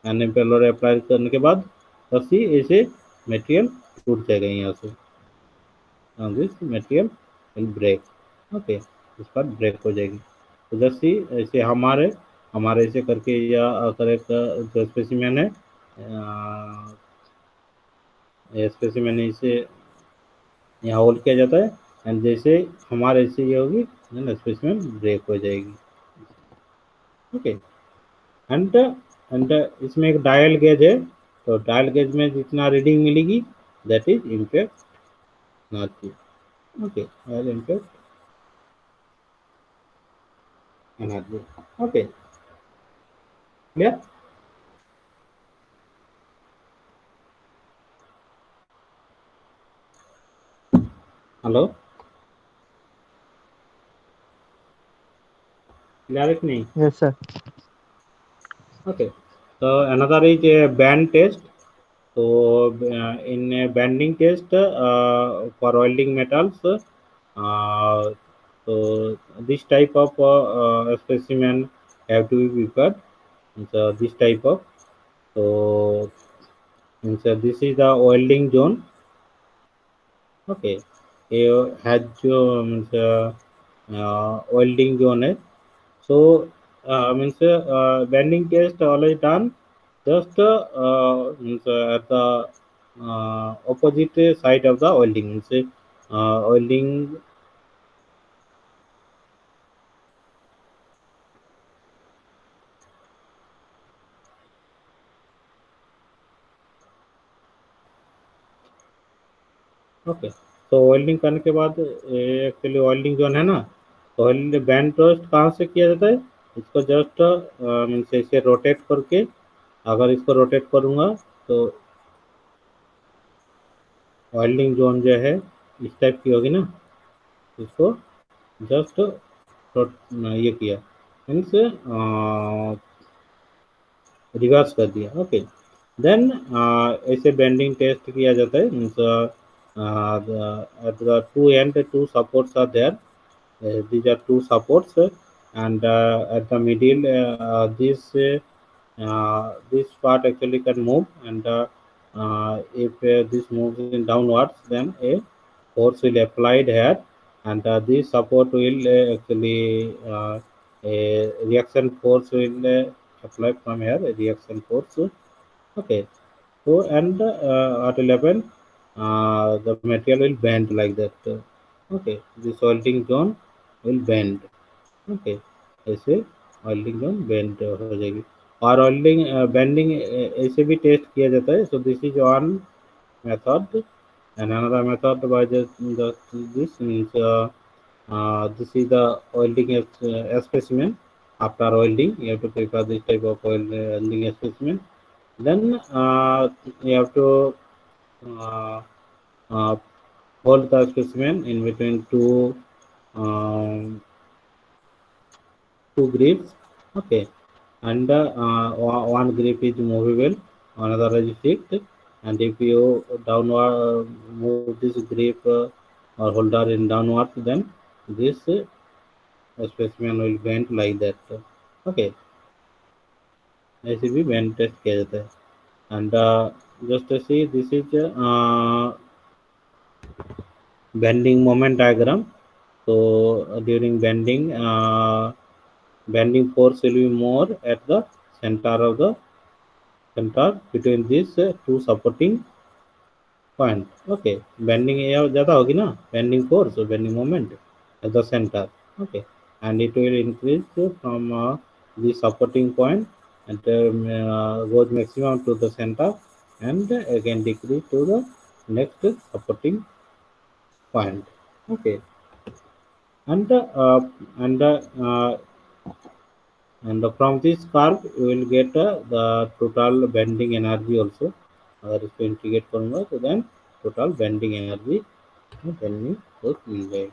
एंड इम्पैक्ट लोड अप्लाई करने के बाद बस ही ऐसे मटेरियल टूट जाएगा यहाँ से this material will break okay इस पर ब्रेक हो जाएगी तो जैसे ही ऐसे हमारे ऐसे करके या अगर एक जो स्पेसिमेन है स्पेसिमेन इसे यहाँ होल्ड किया जाता है एंड जैसे हमारे ऐसे ये होगी स्पेसिमेन ब्रेक हो जाएगी ओके एंड एंड इसमें एक डायल गेज है तो डायल गेज में जितना रीडिंग मिलेगी that is impact not okay impact energy okay clear hello clear है कि नहीं Yes, sir. okay so another is a band test so in a banding test for welding metals so this type of specimen have to be prepared so this type of so this is the welding zone okay ये has जो means welding zone है so means bending test always done just means at the opposite side of the welding means welding okay तो welding करने के बाद actually welding zone है ना तो वेल्डिंग बैंड टोस्ट कहाँ से किया जाता है इसको जस्ट मीन्स ऐसे रोटेट करके अगर इसको रोटेट करूँगा तो वेल्डिंग जोन जो है इस टाइप की होगी ना इसको जस्ट ये किया मीन्स रिवर्स कर दिया ओके देन ऐसे बेंडिंग टेस्ट किया जाता है means at the two end two supports are there these are two supports and at the middle this part actually can move and if this moves in downwards then a force will applied here, and this support will actually a reaction force will apply from here, a reaction force. Okay, so and at 11, the material will bend like that. Okay, this welding zone will bend. Okay, ऐसे welding zone bend हो जाएगी, और welding bending ऐसे भी test किया जाता है. So this is one method, and another method by this means this is the welding specimen. After welding, you have to prepare this type of welding specimen. Then you have to uh, uh, hold the specimen in between um, two grips. Okay, and one grip is movable, another is fixed, and if you downward move this grip or holder in downward, then this specimen will bend like that. Okay, ऐसे भी bend test किया जाता है. And just to see, this is bending moment diagram. So during bending, bending force will be more at the center of the center between these two supporting point. Okay, bending ये ज़्यादा होगी ना, bending force or bending moment at the center. Okay, and it will increase from the supporting point, and goes maximum to the center, and again decrease to the next supporting point. Okay, and and and from this curve you will get the total bending energy also. अगर इसको integrate करूंगा तो then total bending energy bending force मिल जाएगी.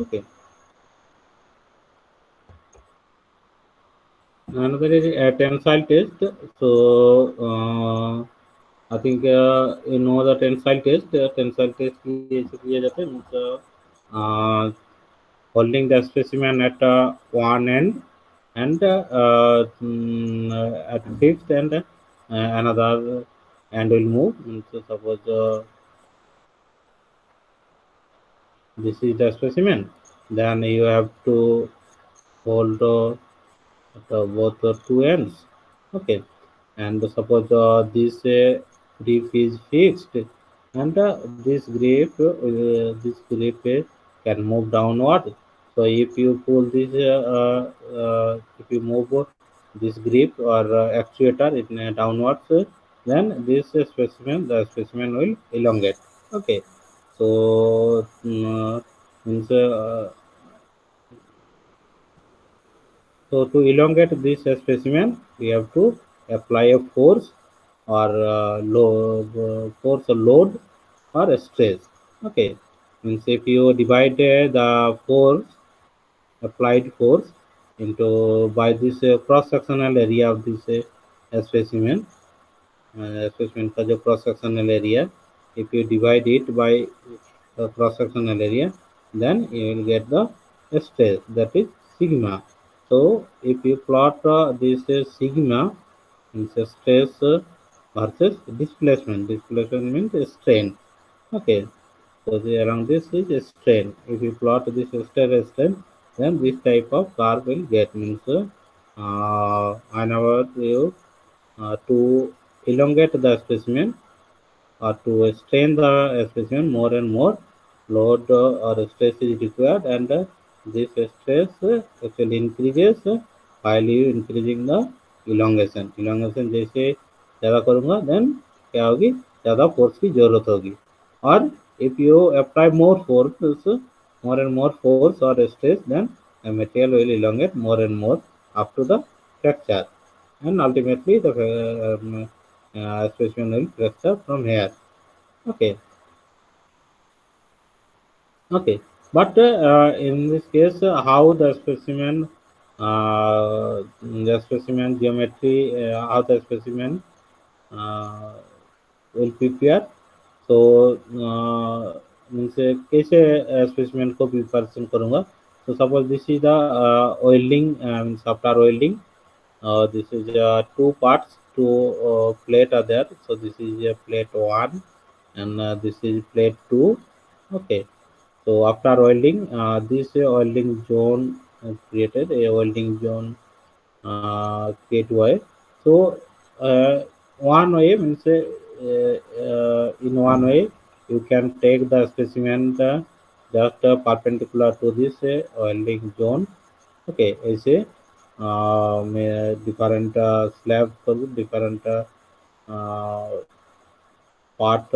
Okay, another is a tensile test. So I think you know the tensile test. Tensile test किया जाता है, means uh, holding the specimen at one end, and at fixed end another end will move. So suppose this is the specimen, then you have to hold both the two ends. Okay, and suppose this grip is fixed, and this grip can move downward. So if you pull this if you move this grip or actuator in downwards, then this the specimen will elongate. Okay, so means so to elongate this specimen, we have to apply a force or force or load or stress. Okay, means if you divide the force, applied force, into by this cross sectional area of this specimen, specimen का जो cross sectional area, if you divide it by cross sectional area, then you will get the stress, that is sigma. So if you plot this sigma, means stress versus displacement. Displacement means strain. Okay, so around this is a strain. If you plot this strain, then this type of curve will get, means whenever you to elongate the specimen or to strain the specimen more and more, load or stress is required, and this stress actually increases while you increasing the elongation. Elongation जैसे ज़्यादा करूँगा, then क्या होगी, ज़्यादा force की जरूरत होगी. और if you apply more and more force or stress, then the material will elongate more and more up to the fracture, and ultimately the specimen will fracture from here. Okay, okay, but in this case, how the specimen geometry, how the specimen uh, will prepare. So means कैसे specimen को preparation करूँगा. So suppose this is the welding, means after welding, this is two parts, two plate are there. So this is plate one, and this is plate two. Okay. So after welding, this welding zone created a welding zone create way. So one way means in one way you can take the specimen just perpendicular to this welding zone. Okay, ऐसे में different slab पर different part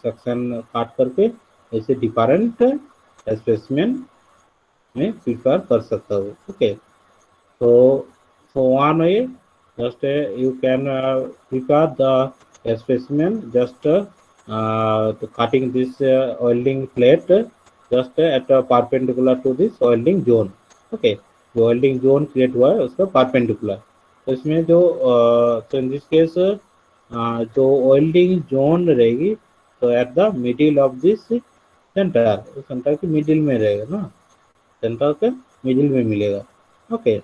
section काट करके ऐसे different specimen में prepare कर सकता हूँ. Okay. So, one way, just you can prepare the specimen just to cutting this welding plate just at perpendicular to this welding zone. Okay, जो welding zone create हुआ है उसका perpendicular. तो इसमें जो तो in this case जो welding zone रहेगी तो at the middle of this center, centre के मिडिल में रहेगा ना, सेंटर के मिडिल में मिलेगा. ओके.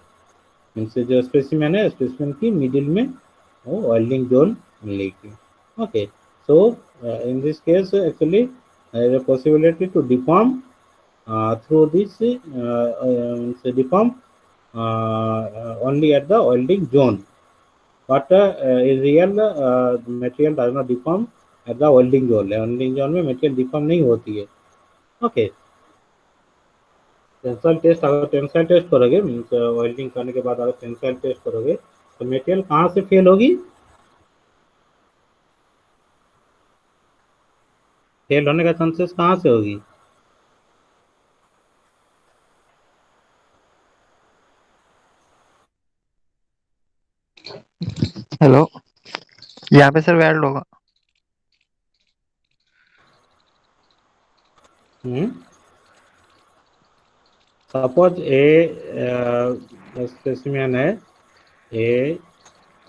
इनसे जो स्पेसिमेन है स्पेसिमेन की मिडिल में वो वेल्डिंग जोन मिलेगी. Okay. So in this case actually possibility to deform through this deform only at the welding zone, but in real material does not deform at the welding zone. Welding zone में material deform नहीं होती है. Okay. Tensile test, अगर tensile test करोगे means welding करने के बाद अगर टेंसाइल टेस्ट करोगे तो मटेरियल कहाँ से फेल होगी, फेल होने का चांसेस कहाँ से होगी. हेलो, यहाँ पे सर वेल्ड होगा. सपोज ए स्पेसिमेन है, ए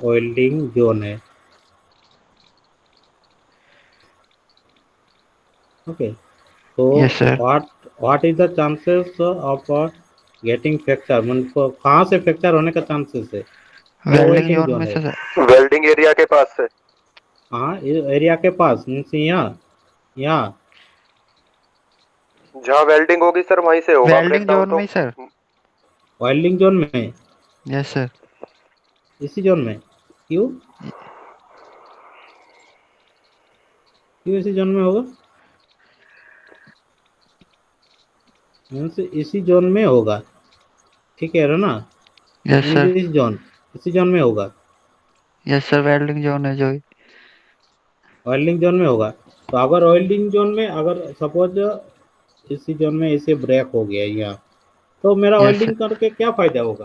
वेल्डिंग जोन है. ओके. तो yes sir. What is the chances of getting fracture, मतलब कहाँ से फ्रैक्चर होने का चांसेस है, वो वेल्डिंग वेल्डिंग जोन जोन में है. से सर. वेल्डिंग एरिया के पास से. हाँ, एरिया के पास मीन्स यहाँ, यहाँ जहाँ वेल्डिंग होगी सर वहीं से होगा वेल्डिंग ब्रेकडाउन जोन तो. में ही सर. वेल्डिंग जोन में, यस सर. इसी जोन में. क्यों, क्यों इसी जोन में होगा, मीन्स इसी जोन में होगा. ठीक है ना, yes in sir. This zone, इसी जोन में होगा. यस सर, वेल्डिंग जोन है जो. वेल्डिंग जोन में होगा. तो अगर वेल्डिंग जोन में अगर सपोज इसी जोन में इसे ब्रेक हो गया यहाँ, तो मेरा यस वेल्डिंग सर. करके क्या फायदा होगा,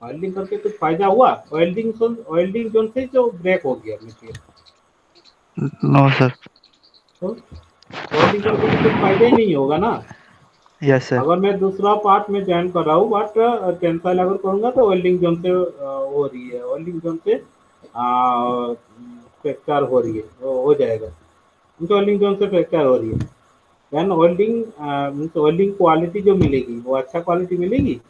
वेल्डिंग करके कुछ फायदा हुआ, वेल्डिंग जोन से जो ब्रेक हो गया मटेरियल, नो सर. तो वेल्डिंग करके तो कुछ फायदा ही नहीं होगा ना. Yes sir. अगर मैं दूसरा पार्ट में ज्वाइन कर रहा हूँ बट टेंसाइल अगर करूंगा तो वेल्डिंग जोन से हो रही है, वेल्डिंग जोन से फ्रैक्चर हो रही है, हो जाएगा. तो वेल्डिंग जोन से फ्रैक्चर हो रही है, then welding means welding quality जो मिलेगी वो अच्छा क्वालिटी मिलेगी.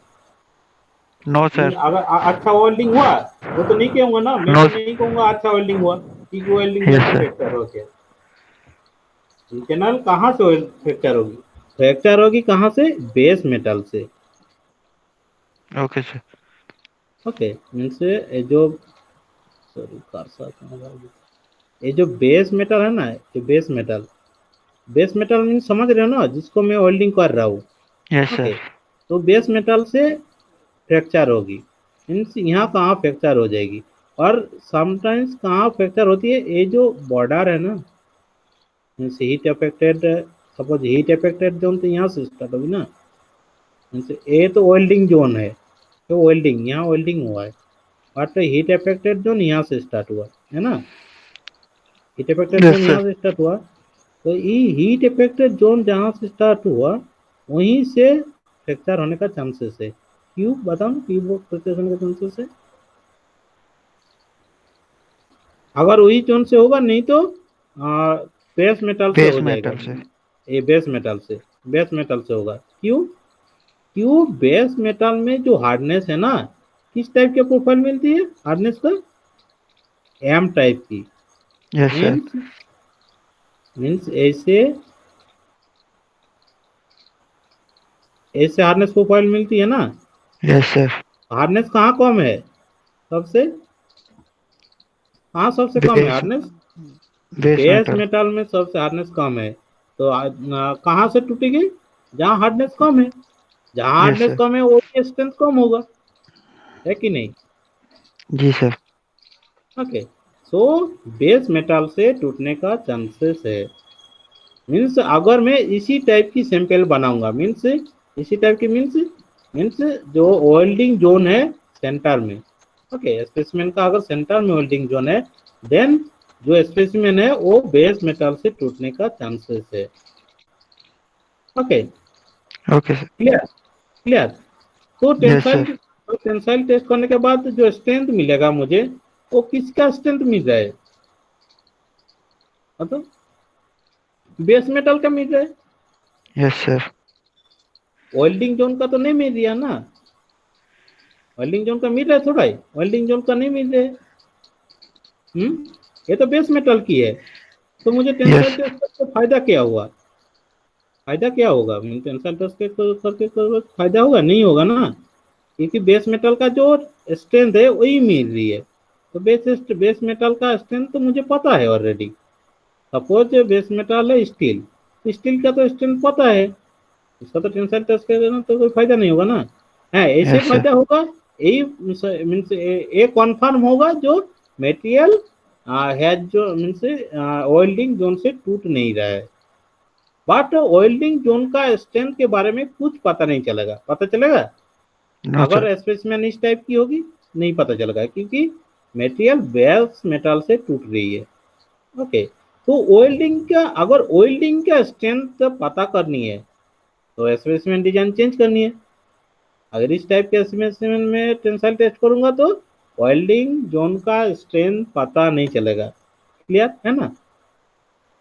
No means sir. अगर अच्छा वेल्डिंग हुआ, वो तो नहीं कहूंगा ना, मैं नो. तो नहीं कहूंगा अच्छा वेल्डिंग हुआ क्योंकि वेल्डिंग जोन यस से सर. फ्रैक्चर हो गया. इंटरनल कहाँ से फ्रैक्चर होगी, फ्रैक्चर होगी कहाँ से, बेस मेटल से. Okay sir. ओके. मीन्स ये जो, सॉरी कारसा कहाँ गया? ये जो बेस मेटल है ना, ये बेस मेटल मीन्स समझ रहे हो ना, जिसको मैं वेल्डिंग कर रहा हूँ. Yes okay. सर. तो बेस मेटल से फ्रैक्चर होगी, मीन्स यहाँ कहाँ फ्रैक्चर हो जाएगी. और समटाइम्स कहाँ फ्रैक्चर होती है, ये जो बॉर्डर है ना, means heat affected, suppose heat affected zone तो यहाँ से स्टार्ट होगी ना, मीन्स ये तो वेल्डिंग जोन है, तो वेल्डिंग यहाँ वेल्डिंग हुआ है, बट हीट अफेक्टेड जोन यहाँ से स्टार्ट हुआ है ना, heat affected yes zone sir. यहाँ से स्टार्ट हुआ. तो ये हीट अफेक्टेड जोन जहाँ से स्टार्ट हुआ वहीं से फ्रैक्चर होने का चांसेस है. क्यों बताओ, क्यों वो फ्रैक्चर होने का चांसेस है, अगर वही जोन से होगा, नहीं तो बेस मेटल से बेस हो जाएगा. मेटल से. ये बेस मेटल से होगा. क्यों, क्यों बेस मेटल में जो हार्डनेस है ना, किस टाइप के प्रोफाइल मिलती है हार्डनेस का, एम टाइप की. Yes sir. मीन्स मीन्स ऐसे ए से हार्डनेस प्रोफाइल मिलती है ना। Yes sir. हार्डनेस कहाँ कम है सबसे, कहाँ सबसे कम है base hardness? Base base metal. Metal में सबसे हार्डनेस कम है। तो कहाँ से टूटेगी? जहाँ हार्डनेस कम है। जहाँ यस हार्डनेस सर। कम है वो स्ट्रेंथ कम होगा, है कि नहीं? जी sir. Okay. So base metal से टूटने का चांसेस है। मीन्स अगर मैं इसी टाइप की सैंपल बनाऊंगा, मीन्स इसी टाइप की, मीन्स जो वेल्डिंग जोन है सेंटर में। ओके, स्पेसिमेन का अगर सेंटर में वेल्डिंग जोन है, देन जो स्पेसिमेन है वो बेस मेटल से टूटने का चांसेस है। Okay, okay sir. Clear clear. तो यस टेंसाइल, सर। तो टेंसाइल टेस्ट करने के बाद जो स्ट्रेंथ मिलेगा मुझे, वो किसका स्ट्रेंथ मिल रहा है? मतलब बेस मेटल का मिल रहा है, यस सर। वेल्डिंग जोन का तो नहीं मिल रहा ना। वेल्डिंग जोन का मिल रहा है थोड़ा ही, वेल्डिंग जोन का नहीं मिल रहा है। ये तो बेस मेटल की है। तो मुझे टेंसाइल यस। टेस्ट करके फायदा क्या हुआ? फायदा क्या होगा? टेंसाइल टेस्ट करके तो फायदा होगा नहीं, होगा ना। क्योंकि बेस मेटल का जो स्ट्रेंथ है वही मिल रही है। तो बेस मेटल का स्ट्रेंथ तो मुझे पता है ऑलरेडी। सपोज बेस मेटल है स्टील, स्टील का तो स्ट्रेंथ पता है, इसका तो टेंसाइल टेस्ट करेगा तो कोई फायदा नहीं होगा ना। है ऐसे यस सर। फायदा होगा, यही मीन्स ये कन्फर्म होगा जो मेटेरियल है, जो मीन्स वेल्डिंग जोन से टूट नहीं रहा है। बट वेल्डिंग जोन का स्ट्रेंथ के बारे में कुछ पता नहीं चलेगा, पता चलेगा नो सर। अगर स्पेसिमेन इस टाइप की होगी? नहीं पता चलेगा, क्योंकि मेटेरियल बेस मेटल से टूट रही है। ओके। तो वेल्डिंग का, अगर वेल्डिंग का स्ट्रेंथ पता करनी है तो स्पेसिमेन डिजाइन चेंज करनी है। अगर इस टाइप के स्पेसिमेन में टेंसाइल टेस्ट करूंगा तो वेल्डिंग जोन का स्ट्रेंथ पता नहीं चलेगा। क्लियर है ना?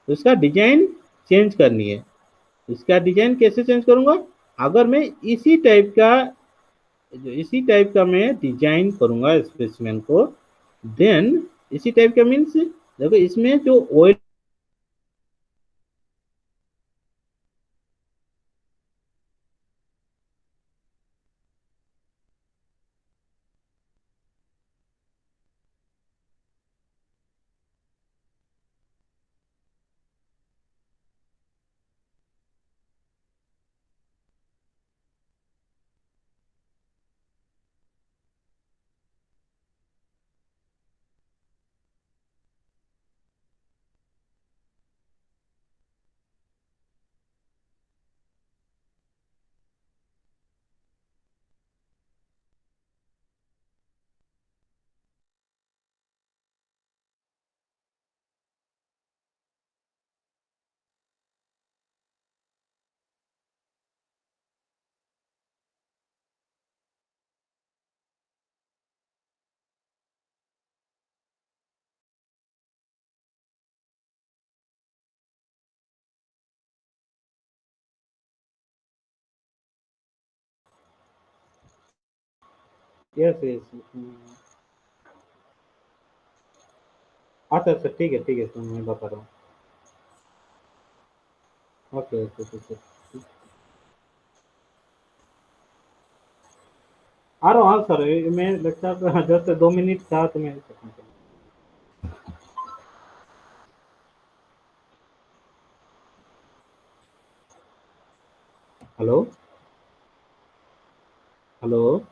तो इसका डिजाइन चेंज करनी है। इसका डिजाइन कैसे चेंज करूंगा? अगर मैं इसी टाइप का, जो इसी टाइप का मैं डिजाइन करूंगा स्पेसिमेन को, देन इसी टाइप का मीन्स देखो इसमें जो ऑयल, यस यस, अच्छा अच्छा, ठीक है, तो मैं बता रहा हूँ। ओके ओके, ठीक है। आ रहा हूँ, हाँ सर, मैं लगता है जस्ट 2 मिनट था तो मैं। Hello hello.